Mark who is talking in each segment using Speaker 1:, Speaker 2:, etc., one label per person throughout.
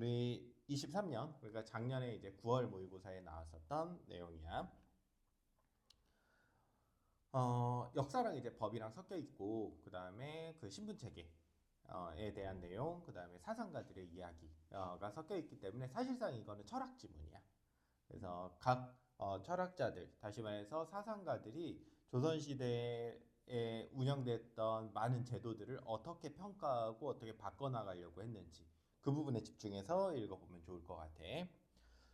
Speaker 1: 우리 23년, 그러니까 작년에 이제 9월 모의고사에 나왔었던 내용이야. 역사랑 이제 법이랑 섞여 있고, 그 다음에 그 신분 체계에 대한 내용, 그 다음에 사상가들의 이야기가 섞여 있기 때문에 사실상 이거는 철학 지문이야. 그래서 각 철학자들, 다시 말해서 사상가들이 조선시대에 운영됐던 많은 제도들을 어떻게 평가하고 어떻게 바꿔나가려고 했는지 그 부분에 집중해서 읽어보면 좋을 것 같아.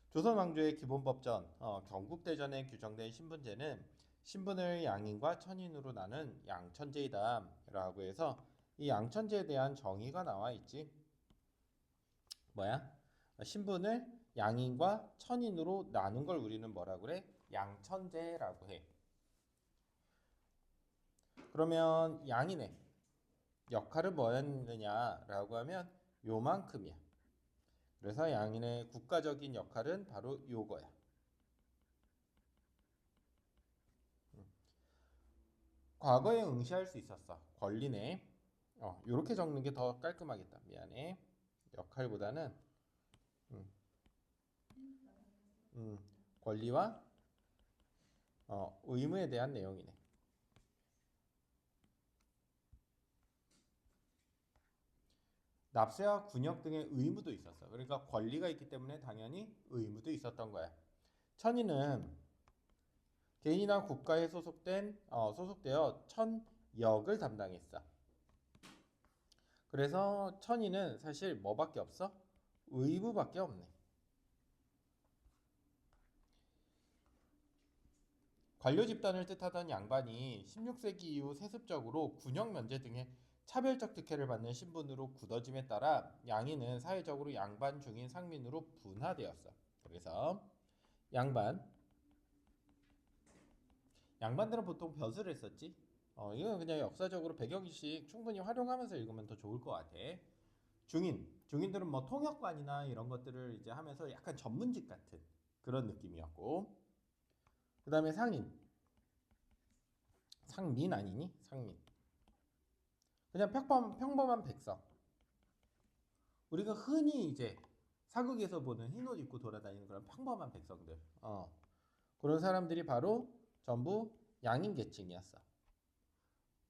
Speaker 1: 조선 왕조의 기본법전, 경국대전에 규정된 신분제는 신분을 양인과 천인으로 나눈 양천제이다 라고 해서 이 양천제에 대한 정의가 나와 있지. 뭐야? 신분을 양인과 천인으로 나눈 걸 우리는 뭐라 그래? 양천제라고 해. 그러면 양인의 역할은 뭐였느냐라고 하면 요만큼이야. 그래서 양인의 국가적인 역할은 바로 요거야. 과거에 응시할 수 있었어. 권리네. 요렇게 적는 게 더 깔끔하겠다. 미안해. 역할보다는 음, 권리와 의무에 대한 내용이네. 납세와 군역 등의 의무도 있었어. 그러니까 권리가 있기 때문에 당연히 의무도 있었던 거야. 천인은 개인이나 국가에 소속되어 천역을 담당했어. 그래서 천인은 사실 뭐밖에 없어? 의무밖에 없네. 관료 집단을 뜻하던 양반이 16세기 이후 세습적으로 군역 면제 등의 차별적 특혜를 받는 신분으로 굳어짐에 따라 양인은 사회적으로 양반 중인 상민으로 분화되었어. 그래서 양반, 양반들은 보통 벼슬을 썼지. 이건 그냥 역사적으로 배경지식 충분히 활용하면서 읽으면 더 좋을 것 같아. 중인들은 뭐 통역관이나 이런 것들을 이제 하면서 약간 전문직 같은 그런 느낌이었고, 그 다음에 상민 아니니? 상민. 그냥 평범한 백성. 우리가 흔히 이제 사극에서 보는 흰옷 입고 돌아다니는 그런 평범한 백성들. 그런 사람들이 바로 전부 양인 계층이었어.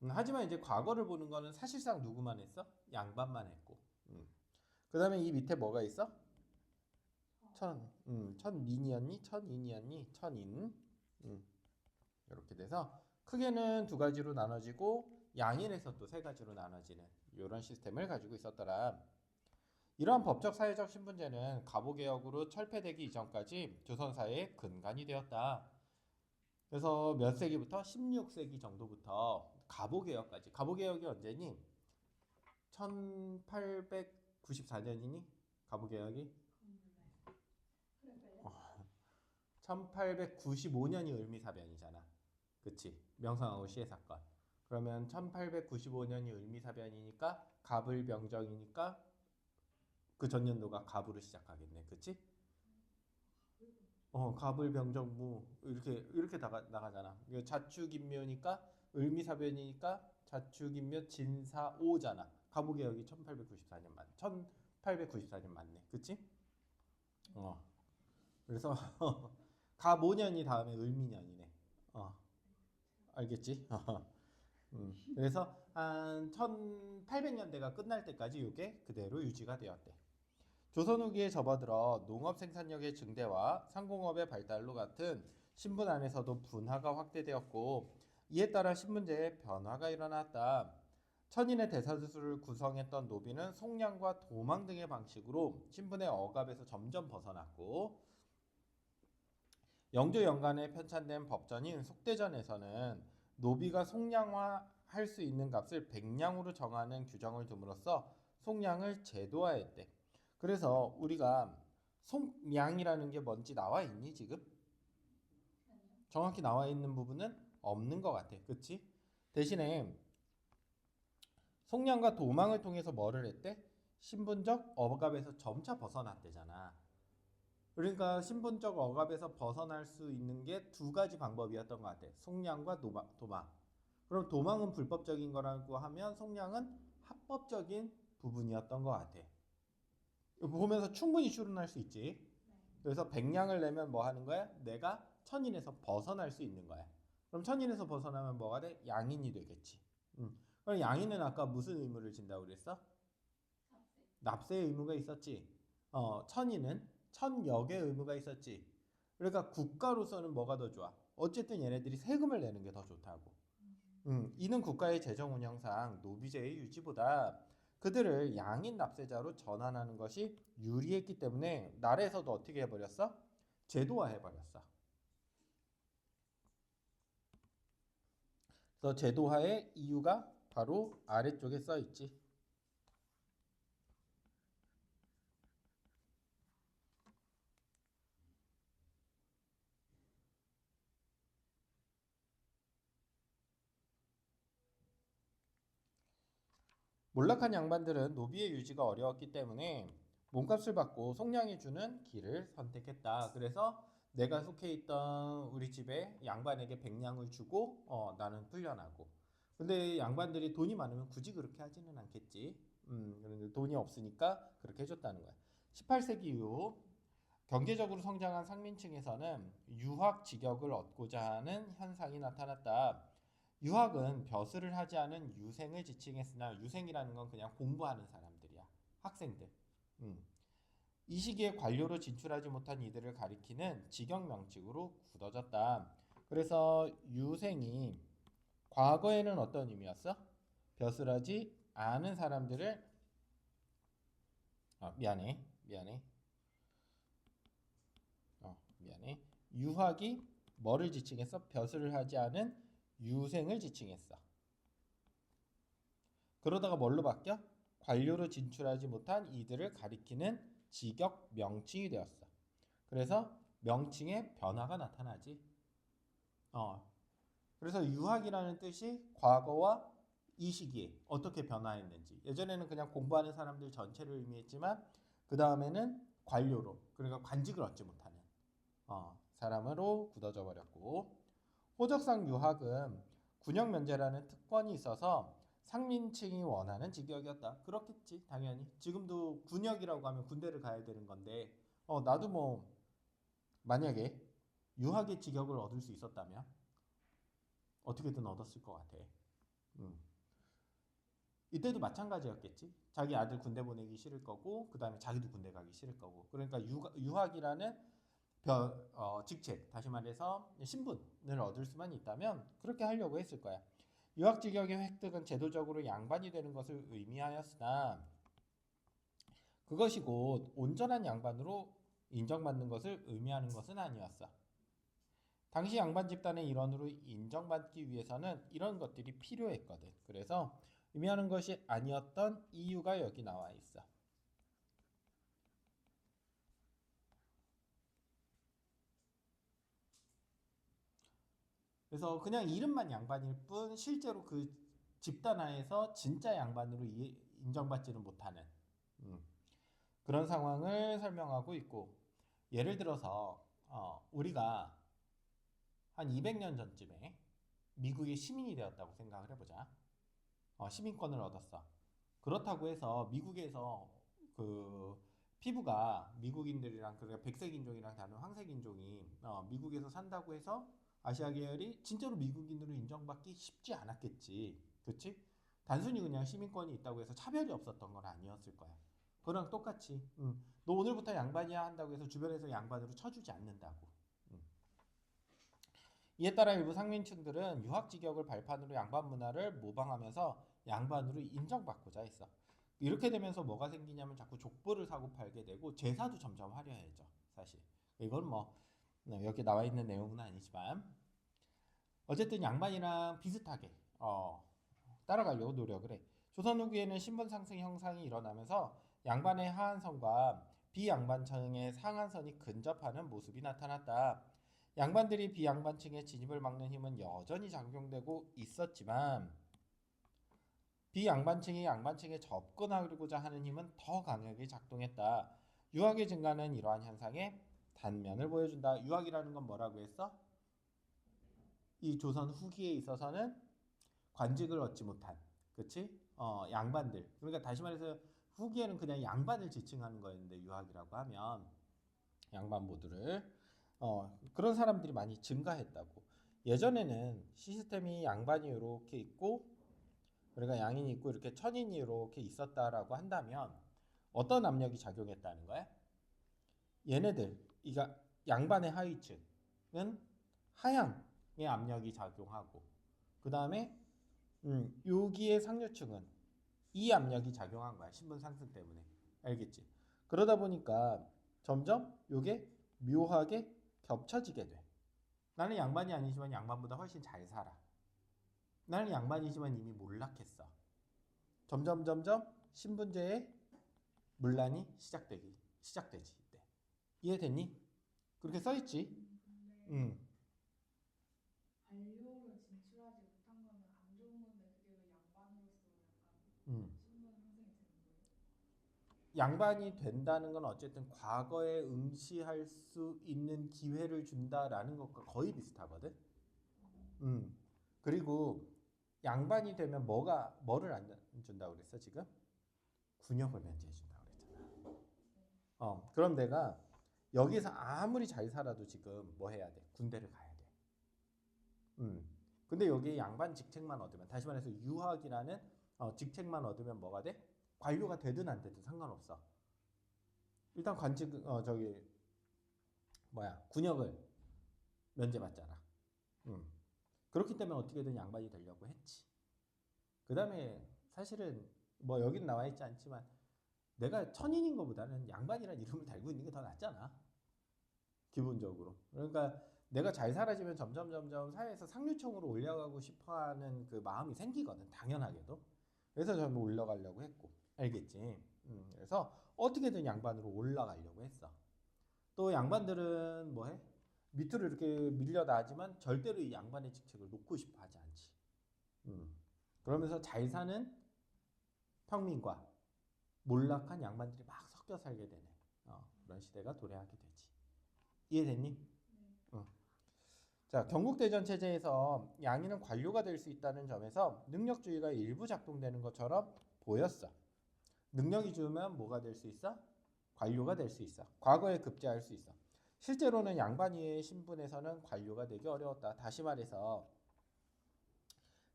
Speaker 1: 하지만 이제 과거를 보는 거는 사실상 누구만 했어? 양반만 했고. 그 다음에 이 밑에 뭐가 있어? 천민이었니? 천인이었니? 천인. 이렇게 돼서 크게는 두 가지로 나눠지고 양인에서 또 세 가지로 나눠지는 이런 시스템을 가지고 있었더라. 이러한 법적 사회적 신분제는 갑오개혁으로 철폐되기 이전까지 조선 사회의 근간이 되었다. 그래서 몇 세기부터 16세기 정도부터 갑오개혁까지. 갑오개혁이 언제니? 1894년이니? 갑오개혁이? 1895년이 을미사변이잖아. 그치? 명성황후 시해 사건. 그러면 1895년이 을미사변이니까 갑을병정이니까 그 전년도가 갑으로 시작하겠네. 그치? 갑을병정무 이렇게 나가잖아. 이거 자축인묘니까 을미사변이니까 자축인묘 진사오잖아. 갑오개혁이 1894년 1894년 맞네. 그치? 어. 그래서 갑5년이 다음에 을미년이네. 알겠지? 그래서 한 1800년대가 끝날 때까지 이게 그대로 유지가 되었대. 조선 후기에 접어들어 농업 생산력의 증대와 상공업의 발달로 같은 신분 안에서도 분화가 확대되었고 이에 따라 신분제에 변화가 일어났다. 천인의 대사수를 구성했던 노비는 속량과 도망 등의 방식으로 신분의 억압에서 점점 벗어났고 영조 연간에 편찬된 법전인 속대전에서는 노비가 속량화할 수 있는 값을 백량으로 정하는 규정을 둠으로써 속량을 제도화했대. 그래서 우리가 속량이라는 게 뭔지 나와 있니 지금? 정확히 나와 있는 부분은 없는 것 같아. 그치? 대신에 속량과 도망을 통해서 뭐를 했대? 신분적 억압에서 점차 벗어났대잖아. 그러니까 신분적 억압에서 벗어날 수 있는 게 두 가지 방법이었던 것 같아. 속량과 도망. 그럼 도망은 불법적인 거라고 하면 속량은 합법적인 부분이었던 것 같아. 보면서 충분히 추론할 수 있지. 그래서 100냥을 내면 뭐 하는 거야? 내가 천인에서 벗어날 수 있는 거야. 그럼 천인에서 벗어나면 뭐가 돼? 양인이 되겠지. 그럼 양인은 아까 무슨 의무를 진다고 그랬어? 납세의 의무가 있었지. 천인은 천역의 의무가 있었지. 그러니까 국가로서는 뭐가 더 좋아? 어쨌든 얘네들이 세금을 내는 게 더 좋다고. 이는 국가의 재정 운영상 노비제의 유지보다 그들을 양인 납세자로 전환하는 것이 유리했기 때문에 나라에서도 어떻게 해버렸어? 제도화해버렸어. 그래서 제도화의 이유가 바로 아래쪽에 써있지. 몰락한 양반들은 노비의 유지가 어려웠기 때문에 몸값을 받고 속량해 주는 길을 선택했다. 그래서 내가 속해 있던 우리 집에 양반에게 100냥을 주고 나는 풀려나고. 근데 양반들이 돈이 많으면 굳이 그렇게 하지는 않겠지. 그런데 돈이 없으니까 그렇게 해줬다는 거야. 18세기 이후 경제적으로 성장한 상민층에서는 유학 직역을 얻고자 하는 현상이 나타났다. 유학은 벼슬을 하지 않은 유생을 지칭했으나 유생이라는 건 그냥 공부하는 사람들이야. 학생들. 음. 이 시기에 관료로 진출하지 못한 이들을 가리키는 직역 명칭으로 굳어졌다. 그래서 유생이 과거에는 어떤 의미였어? 벼슬하지 않은 사람들을 미안해. 유학이 뭐를 지칭했어? 벼슬을 하지 않은 유생을 지칭했어. 그러다가 뭘로 바뀌어? 관료로 진출하지 못한 이들을 가리키는 직역 명칭이 되었어. 그래서 명칭의 변화가 나타나지. 그래서 유학이라는 뜻이 과거와 이 시기에 어떻게 변화했는지. 예전에는 그냥 공부하는 사람들 전체를 의미했지만 그 다음에는 관료로, 그러니까 관직을 얻지 못하는 사람으로 굳어져 버렸고, 호적상 유학은 군역 면제라는 특권이 있어서 상민층이 원하는 직역이었다. 그렇겠지, 당연히. 지금도 군역이라고 하면 군대를 가야 되는 건데, 나도 뭐 만약에 유학의 직역을 얻을 수 있었다면 어떻게든 얻었을 것 같아. 음. 이때도 마찬가지였겠지. 자기 아들 군대 보내기 싫을 거고, 그 다음에 자기도 군대 가기 싫을 거고. 그러니까 유학이라는 직책, 다시 말해서 신분을 얻을 수만 있다면 그렇게 하려고 했을 거야. 유학 직역의 획득은 제도적으로 양반이 되는 것을 의미하였으나 그것이 곧 온전한 양반으로 인정받는 것을 의미하는 것은 아니었어. 당시 양반 집단의 일원으로 인정받기 위해서는 이런 것들이 필요했거든. 그래서 의미하는 것이 아니었던 이유가 여기 나와 있어. 그래서 그냥 이름만 양반일 뿐 실제로 그 집단 하에서 진짜 양반으로 인정받지는 못하는 그런 상황을 설명하고 있고, 예를 들어서 우리가 한 200년 전쯤에 미국의 시민이 되었다고 생각을 해보자. 시민권을 얻었어. 그렇다고 해서 미국에서 그 피부가 미국인들이랑, 그러니까 백색 인종이랑 다른 황색 인종이 미국에서 산다고 해서 아시아 계열이 진짜로 미국인으로 인정받기 쉽지 않았겠지. 그렇지? 단순히 그냥 시민권이 있다고 해서 차별이 없었던 건 아니었을 거야. 그랑 똑같이 너 오늘부터 양반이야 한다고 해서 주변에서 양반으로 쳐주지 않는다고. 음. 이에 따라 일부 상민층들은 유학 직역을 발판으로 양반 문화를 모방하면서 양반으로 인정받고자 했어. 이렇게 되면서 뭐가 생기냐면 자꾸 족보를 사고 팔게 되고 제사도 점점 화려해져. 사실 이건 뭐 여기 나와 있는 내용은 아니지만 어쨌든 양반이랑 비슷하게 따라가려고 노력을 해. 조선 후기에는 신분 상승 형상이 일어나면서 양반의 하한선과 비양반층의 상한선이 근접하는 모습이 나타났다. 양반들이 비양반층의 진입을 막는 힘은 여전히 작용되고 있었지만 비양반층이 양반층에 접근하고자 하는 힘은 더 강하게 작동했다. 유학의 증가는 이러한 현상의 단면을 보여준다. 유학이라는 건 뭐라고 했어? 이 조선 후기에 있어서는 관직을 얻지 못한, 그치? 양반들. 그러니까 다시 말해서 후기에는 그냥 양반을 지칭하는 거였는데 유학이라고 하면 양반 모두를 그런 사람들이 많이 증가했다고. 예전에는 시스템이 양반이 이렇게 있고 그러니까 양인이 있고 이렇게 천인이 이렇게 있었다라고 한다면 어떤 압력이 작용했다는 거야? 얘네들 이가 양반의 하위층은 하향의 압력이 작용하고 그 다음에 여기의 상류층은 이 압력이 작용한 거야. 신분 상승 때문에. 알겠지? 그러다 보니까 점점 요게 묘하게 겹쳐지게 돼. 나는 양반이 아니지만 양반보다 훨씬 잘 살아. 나는 양반이지만 이미 몰락했어. 점점 신분제의 문란이 시작되지 이때. 이해됐니? 그렇게 써있지?
Speaker 2: 네. 관료로 진출하지 못한 거는 안 좋은 건데 그게 왜 양반으로서 약간
Speaker 1: 음.
Speaker 2: 신분 상승이 되는 거예요?
Speaker 1: 양반이 된다는 건 어쨌든 과거에 응시할 수 있는 기회를 준다라는 것과 거의 비슷하거든. 그리고 양반이 되면 뭐를 안 준다고 그랬어 지금? 군역을 면제해 준다고 그랬잖아. 그럼 내가 여기서 아무리 잘 살아도 지금 뭐 해야 돼? 군대를 가야 돼. 근데 여기 양반 직책만 얻으면, 다시 말해서 유학이라는 직책만 얻으면 뭐가 돼? 관료가 되든 안 되든 상관없어. 일단 군역을 면제받잖아. 그렇기 때문에 어떻게든 양반이 되려고 했지. 그 다음에 사실은 뭐 여긴 나와 있지 않지만 내가 천인인 것보다는 양반이라는 이름을 달고 있는 게 더 낫잖아. 기본적으로. 그러니까 내가 잘 살아지면 점점 사회에서 상류층으로 올라가고 싶어하는 그 마음이 생기거든. 당연하게도. 그래서 저는 올라가려고 했고. 알겠지? 그래서 어떻게든 양반으로 올라가려고 했어. 또 양반들은 뭐해? 밑으로 이렇게 밀려나지만 절대로 이 양반의 직책을 놓고 싶어 하지 않지. 그러면서 잘 사는 평민과 몰락한 양반들이 막 섞여 살게 되는 그런 시대가 도래하게 되지. 이해됐니?
Speaker 2: 네.
Speaker 1: 자, 경국대전 체제에서 양인은 관료가 될 수 있다는 점에서 능력주의가 일부 작동되는 것처럼 보였어. 능력이 좋으면 뭐가 될 수 있어? 관료가 될 수 있어. 과거에 급제할 수 있어. 실제로는 양반위의 신분에서는 관료가 되기 어려웠다. 다시 말해서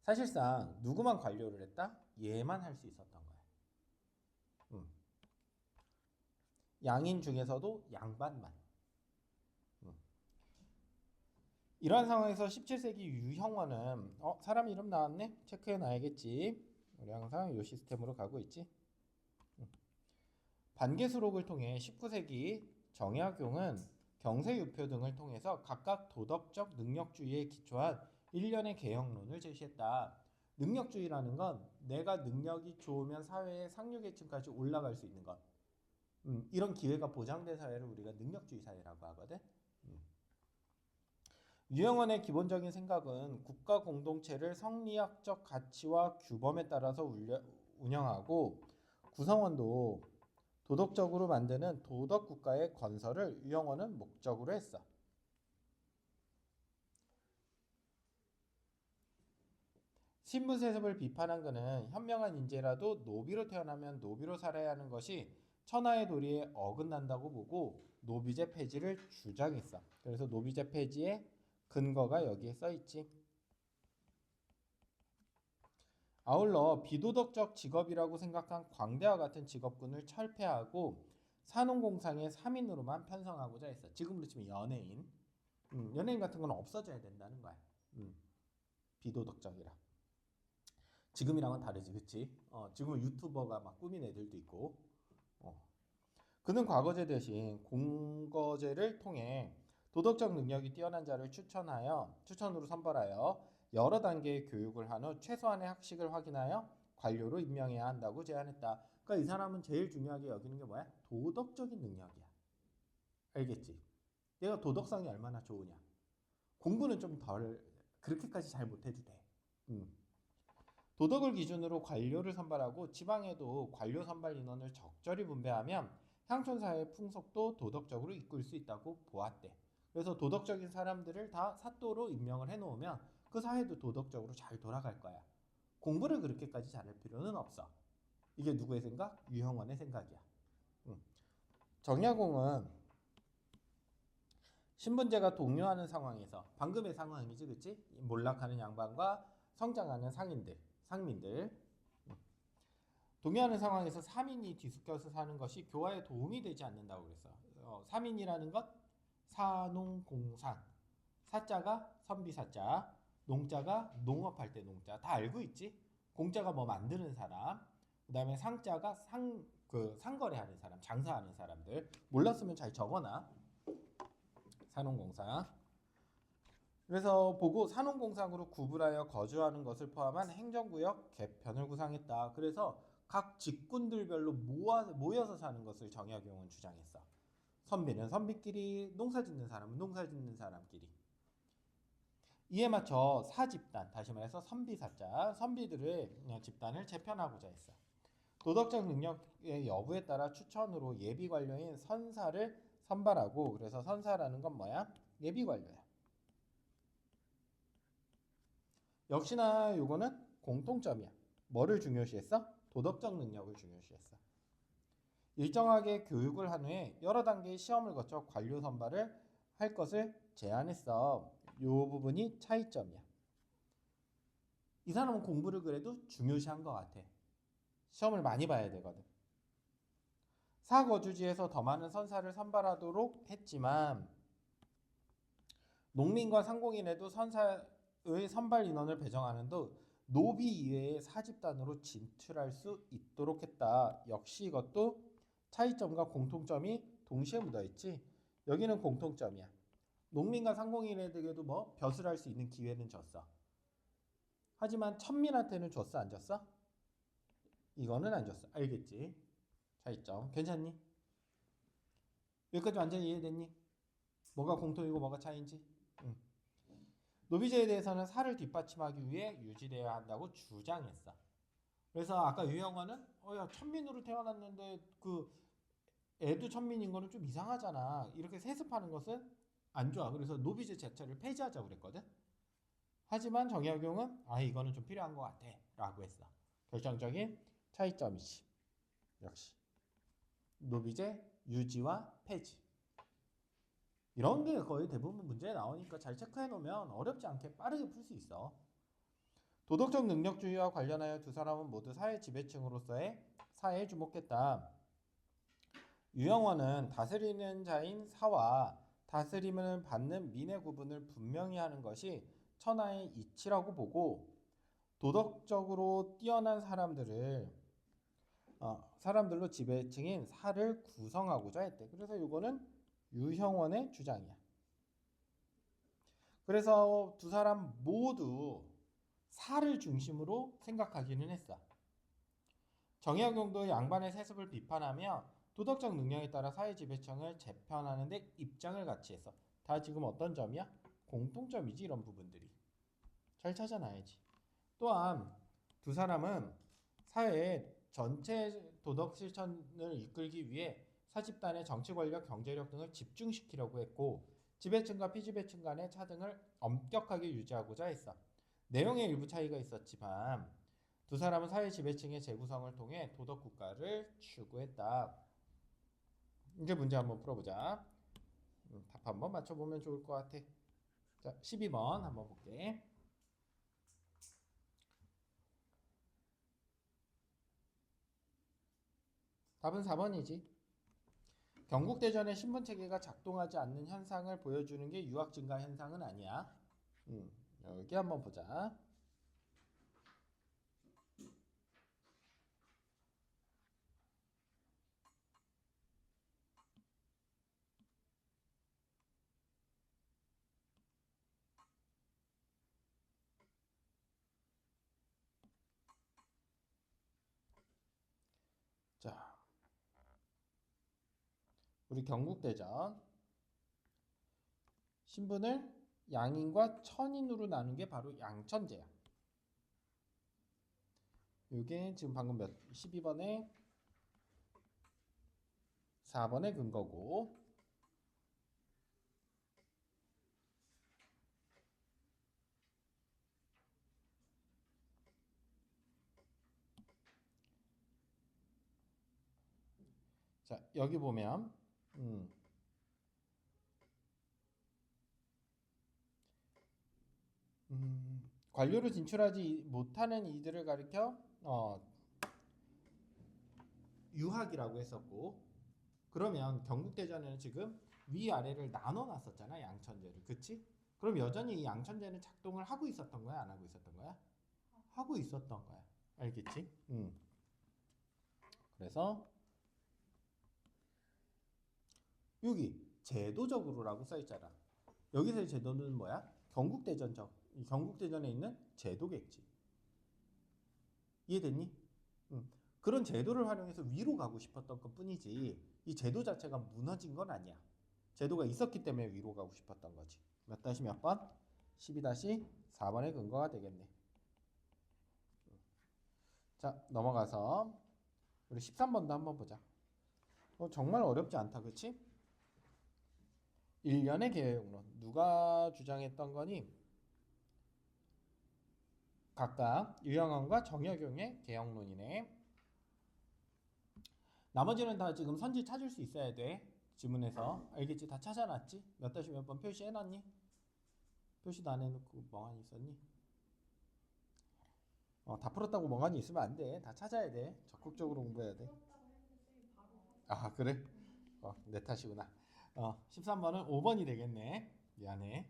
Speaker 1: 사실상 누구만 관료를 했다? 얘만 할 수 있었던 거야. 양인 중에서도 양반만. 이러한 상황에서 17세기 유형원은 사람 이름 나왔네? 체크해 놔야겠지. 우리 항상 이 시스템으로 가고 있지. 반개수록을 통해 19세기 정약용은 경세유표 등을 통해서 각각 도덕적 능력주의에 기초한 일련의 개혁론을 제시했다. 능력주의라는 건 내가 능력이 좋으면 사회의 상류계층까지 올라갈 수 있는 것. 이런 기회가 보장된 사회를 우리가 능력주의 사회라고 하거든. 유형원의 기본적인 생각은 국가 공동체를 성리학적 가치와 규범에 따라서 운영하고 구성원도 도덕적으로 만드는 도덕국가의 건설을 유형원은 목적으로 했어. 신분세습을 비판한 그는 현명한 인재라도 노비로 태어나면 노비로 살아야 하는 것이 천하의 도리에 어긋난다고 보고 노비제 폐지를 주장했어. 그래서 노비제 폐지의 근거가 여기에 써있지. 아울러 비도덕적 직업이라고 생각한 광대와 같은 직업군을 철폐하고 산업공상의 3인으로만 편성하고자 했어. 지금으로 치면 연예인. 연예인 같은 건 없어져야 된다는 거야. 비도덕적이라. 지금이랑은 다르지, 그치? 지금은 유튜버가 막 꾸민 애들도 있고. 그는 과거제 대신 공거제를 통해 도덕적 능력이 뛰어난 자를 추천으로 선발하여 여러 단계의 교육을 한 후 최소한의 학식을 확인하여 관료로 임명해야 한다고 제안했다. 그러니까 이 사람은 제일 중요하게 여기는 게 뭐야? 도덕적인 능력이야. 알겠지? 얘가 도덕성이 얼마나 좋으냐. 공부는 좀 덜 그렇게까지 잘 못해도 돼. 도덕을 기준으로 관료를 선발하고 지방에도 관료 선발 인원을 적절히 분배하면 향촌사회의 풍속도 도덕적으로 이끌 수 있다고 보았대. 그래서 도덕적인 사람들을 다 사또로 임명을 해놓으면 그 사회도 도덕적으로 잘 돌아갈 거야. 공부를 그렇게까지 잘할 필요는 없어. 이게 누구의 생각? 유형원의 생각이야. 정약용은 신분제가 동요하는 상황에서 방금의 상황이지, 그치? 몰락하는 양반과 성장하는 상민들. 동요하는 상황에서 3인이 뒤섞여서 사는 것이 교화에 도움이 되지 않는다고 그랬어. 3인이라는 것, 사농공상. 사자가 선비사자, 농자가 농업할 때 농자. 다 알고 있지? 공자가 뭐 만드는 사람, 그 다음에 상자가 상거래하는 사람, 장사하는 사람들. 몰랐으면 잘 적어놔. 산업공상. 그래서 보고 산업공상으로 구분하여 거주하는 것을 포함한 행정구역 개편을 구상했다. 그래서 각 직군들별로 모여서 사는 것을 정약용은 주장했어. 선비는 선비끼리, 농사짓는 사람은 농사짓는 사람끼리. 이에 맞춰 사집단, 다시 말해서 선비사자, 선비들의 집단을 재편하고자 했어. 도덕적 능력의 여부에 따라 추천으로 예비 관료인 선사를 선발하고, 그래서 선사라는 건 뭐야? 예비 관료야. 역시나 요거는 공통점이야. 뭐를 중요시했어? 도덕적 능력을 중요시했어. 일정하게 교육을 한 후에 여러 단계의 시험을 거쳐 관료 선발을 할 것을 제안했어. 요 부분이 차이점이야. 이 사람은 공부를 그래도 중요시한 것 같아. 시험을 많이 봐야 되거든. 사거주지에서 더 많은 선사를 선발하도록 했지만 농민과 상공인에도 선사의 선발 인원을 배정하는 등 노비 이외의 사집단으로 진출할 수 있도록 했다. 역시 이것도 차이점과 공통점이 동시에 묻어있지. 여기는 공통점이야. 농민과 상공인에게도 뭐 벼슬 할 수 있는 기회는 줬어. 하지만 천민한테는 줬어, 안 줬어? 이거는 안 줬어. 알겠지? 차이점. 괜찮니? 여기까지 완전히 이해됐니? 뭐가 공통이고 뭐가 차이인지? 응. 노비제에 대해서는 사를 뒷받침하기 위해 유지되어야 한다고 주장했어. 그래서 아까 유영화는 야 천민으로 태어났는데 그 애도 천민인 거는 좀 이상하잖아. 이렇게 세습하는 것은 안 좋아. 그래서 노비제 자체를 폐지하자고 그랬거든. 하지만 정약용은 이거는 좀 필요한 것 같아 라고 했어. 결정적인 차이점이지. 역시 노비제 유지와 폐지. 이런 게 거의 대부분 문제에 나오니까 잘 체크해 놓으면 어렵지 않게 빠르게 풀 수 있어. 도덕적 능력주의와 관련하여 두 사람은 모두 사회 지배층으로서의 사회에 주목했다. 유영원은 다스리는 자인 사와 다스림을 받는 민의 구분을 분명히 하는 것이 천하의 이치라고 보고 도덕적으로 뛰어난 사람들로 지배층인 사를 구성하고자 했대. 그래서 이거는 유형원의 주장이야. 그래서 두 사람 모두 사를 중심으로 생각하기는 했어. 정약용도 양반의 세습을 비판하며 도덕적 능력에 따라 사회 지배층을 재편하는 데 입장을 같이 했어. 다 지금 어떤 점이야? 공통점이지. 이런 부분들이 잘 찾아놔야지. 또한 두 사람은 사회의 전체 도덕 실천을 이끌기 위해 사집단의 정치 권력, 경제력 등을 집중시키려고 했고 지배층과 피지배층 간의 차등을 엄격하게 유지하고자 했어. 내용의 일부 차이가 있었지만 두 사람은 사회 지배층의 재구성을 통해 도덕 국가를 추구했다. 이제 문제 한번 풀어보자. 답 한번 맞춰보면 좋을 것 같아. 자, 12번 한번 볼게. 답은 4번이지. 경국대전의 신분체계가 작동하지 않는 현상을 보여주는 게 유학 증가 현상은 아니야. 여기 한번 보자. 자, 우리 경국대전 신분을 양인과 천인으로 나눈 게 바로 양천제야. 이게 지금 방금 12번에 4번의 근거고 여기 보면 관료로 진출하지 못하는 이들을 가리켜 유학이라고 했었고, 그러면 경국대전에는 지금 위아래를 나눠놨었잖아, 양천제를. 그치? 그럼 여전히 이 양천제는 작동을 하고 있었던 거야, 안 하고 있었던 거야? 하고 있었던 거야. 알겠지? 그래서 여기 제도적으로라고 써있잖아. 여기서의 제도는 뭐야? 경국대전에 있는 제도겠지. 이해됐니? 그런 제도를 활용해서 위로 가고 싶었던 것 뿐이지 이 제도 자체가 무너진 건 아니야. 제도가 있었기 때문에 위로 가고 싶었던 거지. 몇 다시 몇 번? 12-4번의 근거가 되겠네. 자, 넘어가서 우리 13번도 한번 보자. 정말 어렵지 않다, 그치? 일련의 계획론. 누가 주장했던 거니? 각각 유영헌과 정약용의 개혁론이네. 나머지는 다 지금 선지 찾을 수 있어야 돼. 지문에서. 알겠지? 다 찾아놨지? 몇 다시 몇 번 표시해놨니? 표시도 안 해놓고 멍하니 있었니? 다 풀었다고 멍하니 있으면 안 돼. 다 찾아야 돼. 적극적으로 공부해야 돼. 아, 그래? 내 탓이구나. 13번은 5번이 되겠네. 미안해.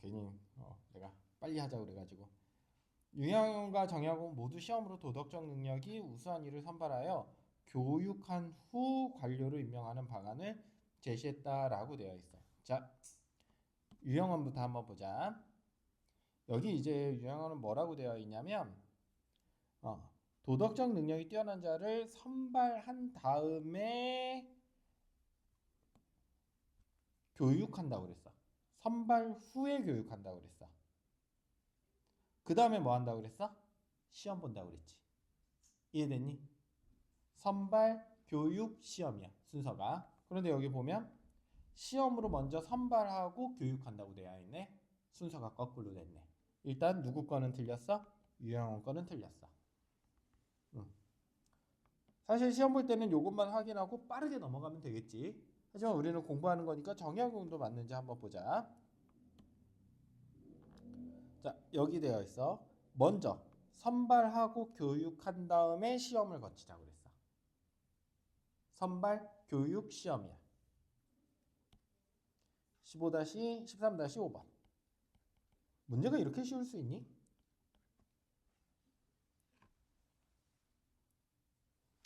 Speaker 1: 괜히 내가 빨리 하자 그래가지고. 유영훈과 정약용 모두 시험으로 도덕적 능력이 우수한 이를 선발하여 교육한 후 관료로 임명하는 방안을 제시했다라고 되어 있어. 자, 유영헌부터 한번 보자. 여기 이제 유영헌은 뭐라고 되어 있냐면 도덕적 능력이 뛰어난 자를 선발한 다음에 교육한다고 그랬어. 선발 후에 교육한다고 그랬어. 그 다음에 뭐 한다고 그랬어? 시험 본다고 그랬지. 이해됐니? 선발, 교육, 시험이야 순서가. 그런데 여기 보면 시험으로 먼저 선발하고 교육한다고 되어 있네. 순서가 거꾸로 됐네. 일단 누구 거는 틀렸어? 유영헌 거는 틀렸어. 사실 시험 볼 때는 이것만 확인하고 빠르게 넘어가면 되겠지. 하지만 우리는 공부하는 거니까 정약용도 맞는지 한번 보자. 자, 여기 되어 있어. 먼저 선발하고 교육한 다음에 시험을 거치자고 그랬어. 선발, 교육, 시험이야. 15-13-5번. 문제가 이렇게 쉬울 수 있니?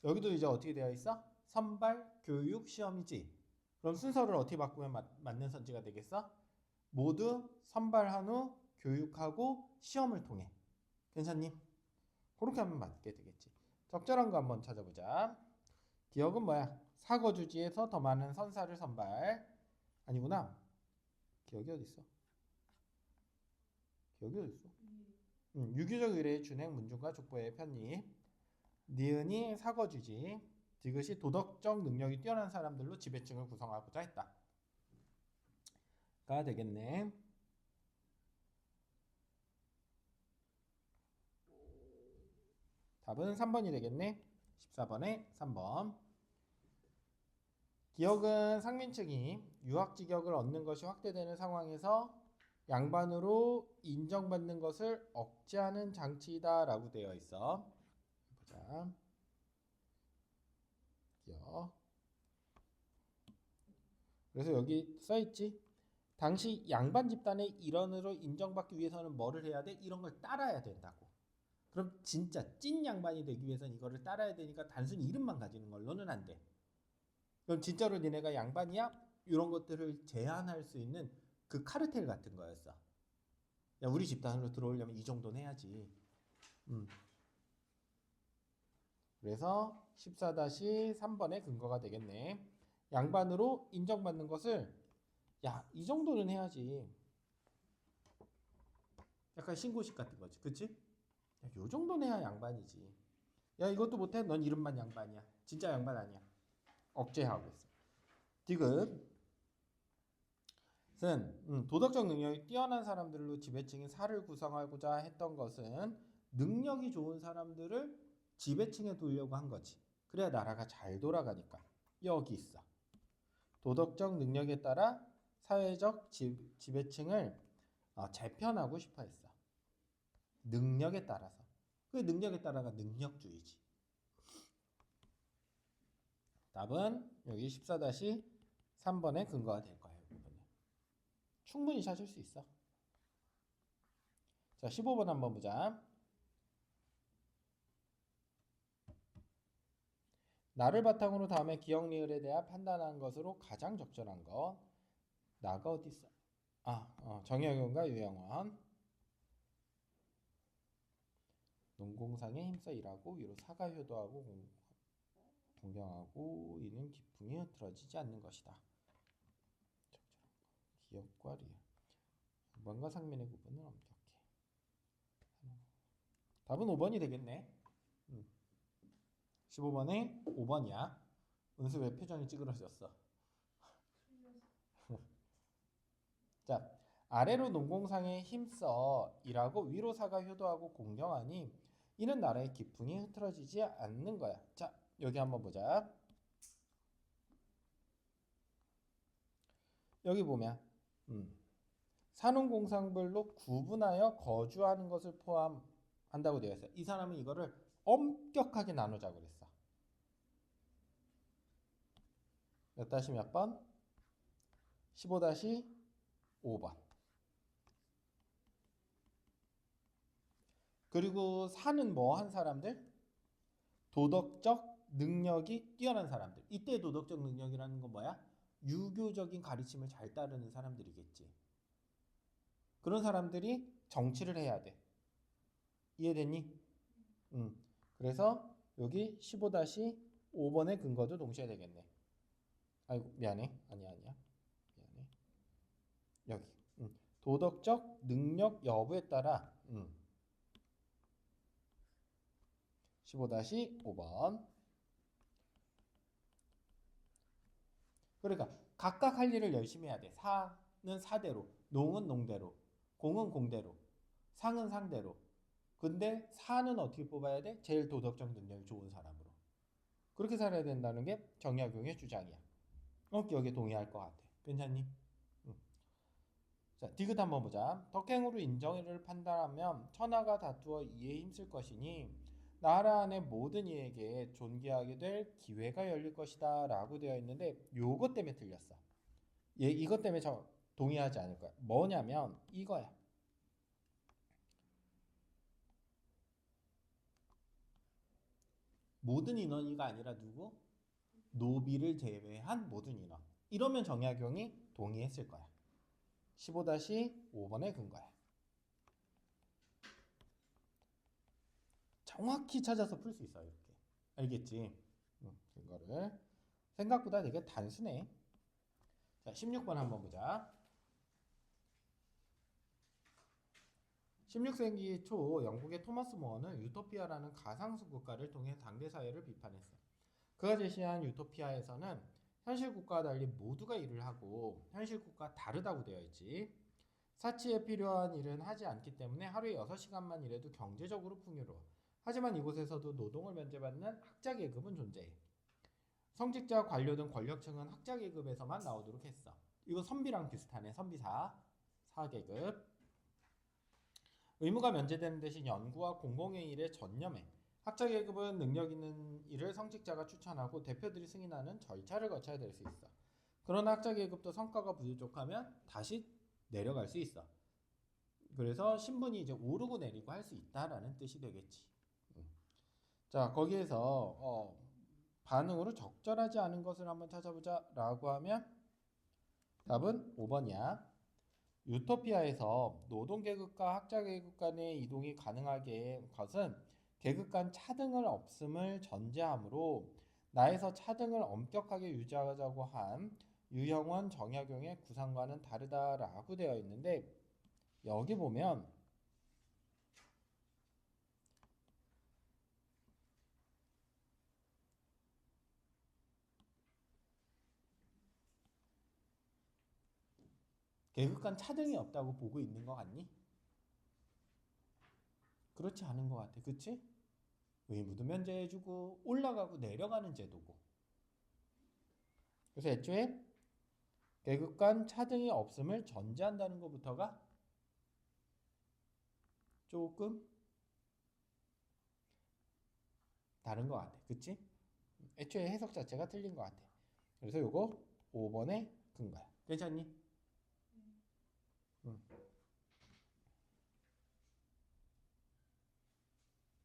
Speaker 1: 여기도 이제 어떻게 되어 있어? 선발, 교육, 시험이지. 그럼 순서를 어떻게 바꾸면 맞는 선지가 되겠어? 모두 선발한 후 교육하고 시험을 통해. 괜찮니? 그렇게 하면 맞게 되겠지. 적절한 거 한번 찾아보자. 기억은 뭐야? 사거주지에서 더 많은 선사를 선발. 아니구나. 기억이 어디 있어? 기억이 어디 있어? 유교적 의례의 준행, 문중과 족보의 편입. 니은이 사거주지. 디귿이 도덕적 능력이 뛰어난 사람들로 지배층을 구성하고자 했다. 가 되겠네. 답은 3번이 되겠네. 14번에 3번. 기역은 상민층이 유학직역을 얻는 것이 확대되는 상황에서 양반으로 인정받는 것을 억제하는 장치이다 라고 되어 있어. 보자. 기역. 그래서 여기 써있지. 당시 양반 집단의 일원으로 인정받기 위해서는 뭐를 해야 돼? 이런 걸 따라야 된다고. 그럼 진짜 찐 양반이 되기 위해서는 이거를 따라야 되니까 단순히 이름만 가지는 걸로는 안 돼. 그럼 진짜로 니네가 양반이야? 이런 것들을 제한할 수 있는 그 카르텔 같은 거였어. 야, 우리 집단으로 들어오려면 이 정도는 해야지. 그래서 14-3번의 근거가 되겠네. 양반으로 인정받는 것을 이 정도는 해야지. 약간 신고식 같은 거지. 그치? 요 정도는 해야 양반이지. 야, 이것도 못해? 넌 이름만 양반이야. 진짜 양반 아니야. 억제하고 있어. 디귿은 도덕적 능력이 뛰어난 사람들로 지배층인 사를 구성하고자 했던 것은 능력이 좋은 사람들을 지배층에 두려고 한 거지. 그래야 나라가 잘 돌아가니까. 여기 있어. 도덕적 능력에 따라 사회적 지배층을 재편하고 싶어 했어. 능력에 따라서. 그 능력에 따라가 능력주의지. 답은 여기 14-3번의 근거가 될 거예요. 충분히 찾을 수 있어. 자, 15번 한번 보자. 나를 바탕으로 다음에 기억 리을에 대해 판단한 것으로 가장 적절한 것. 나가 어디 있어? 정약용과 유영원. 농공상에 힘써 일하고 위로 사가 효도하고 공경하고 이는 기풍이 흐트러지지 않는 것이다. 기억과 리을. 6번과 상면의 구분은 엄격해. 답은 5번이 되겠네. 15번에 5번이야. 은수 왜 표정이 찌그러졌어? 자, 아래로 농공상에 힘써 일하고 위로 사가 효도하고 공경하니 이는 나라의 기풍이 흐트러지지 않는 거야. 자, 여기 한번 보자. 여기 보면 산업공상별로 구분하여 거주하는 것을 포함한다고 되어 있어요. 이 사람은 이거를 엄격하게 나누자고 그랬어. 몇 다시 몇 번? 15-5번. 그리고 사는 뭐 한 사람들? 도덕적 능력이 뛰어난 사람들. 이때 도덕적 능력이라는 건 뭐야? 유교적인 가르침을 잘 따르는 사람들이겠지. 그런 사람들이 정치를 해야 돼. 이해됐니? 그래서 여기 15-5번의 근거도 동시에 되겠네. 아이고 미안해. 아니야. 미안해. 여기 도덕적 능력 여부에 따라 15-5번. 그러니까 각각 할 일을 열심히 해야 돼. 사는 사대로, 농은 농대로, 공은 공대로, 상은 상대로. 근데 사는 어떻게 뽑아야 돼? 제일 도덕적 능력이 좋은 사람으로. 그렇게 살아야 된다는 게 정약용의 주장이야. 여기에 동의할 것 같아. 괜찮니? 자, 디귿 한번 보자. 덕행으로 인정을 판단하면 천하가 다투어 이에 힘쓸 것이니 나라 안의 모든 이에게 존귀하게 될 기회가 열릴 것이다 라고 되어 있는데 요것 때문에 틀렸어. 이것 때문에 동의하지 않을 거야. 뭐냐면 이거야. 모든 인원이가 아니라 누구? 노비를 제외한 모든 인원. 이러면 정약용이 동의했을 거야. 15-5번의 근거야. 정확히 찾아서 풀 수 있어. 이렇게. 알겠지? 근거를. 생각보다 되게 단순해. 자, 16번 한번 보자. 16세기 초 영국의 토마스 모어는 유토피아라는 가상수 국가를 통해 당대 사회를 비판했어. 그가 제시한 유토피아에서는 현실 국가와 달리 모두가 일을 하고 현실 국가가 다르다고 되어 있지. 사치에 필요한 일은 하지 않기 때문에 하루에 6시간만 일해도 경제적으로 풍요로워. 하지만 이곳에서도 노동을 면제받는 학자 계급은 존재해. 성직자, 관료 등 권력층은 학자 계급에서만 나오도록 했어. 이거 선비랑 비슷하네. 선비사 4계급. 의무가 면제되는 대신 연구와 공공의 일에 전념해. 학자 계급은 능력 있는 일을 성직자가 추천하고 대표들이 승인하는 절차를 거쳐야 될 수 있어. 그러나 학자 계급도 성과가 부족하면 다시 내려갈 수 있어. 그래서 신분이 이제 오르고 내리고 할 수 있다라는 뜻이 되겠지. 자, 거기에서 반응으로 적절하지 않은 것을 한번 찾아보자 라고 하면 답은 5번이야. 유토피아에서 노동계급과 학자계급 간의 이동이 가능하게 것은 계급 간 차등을 없음을 전제하므로 나에서 차등을 엄격하게 유지하자고 한 유형원, 정약용의 구상과는 다르다라고 되어 있는데 여기 보면 계급 간 차등이 없다고 보고 있는 것 같니? 그렇지 않은 것 같아. 그치? 의무도 면제해주고 올라가고 내려가는 제도고 그래서 애초에 계급간 차등이 없음을 전제한다는 것부터가 조금 다른 것 같아. 그치? 애초에 해석 자체가 틀린 것 같아. 그래서 요거 5번의 근거야. 괜찮니?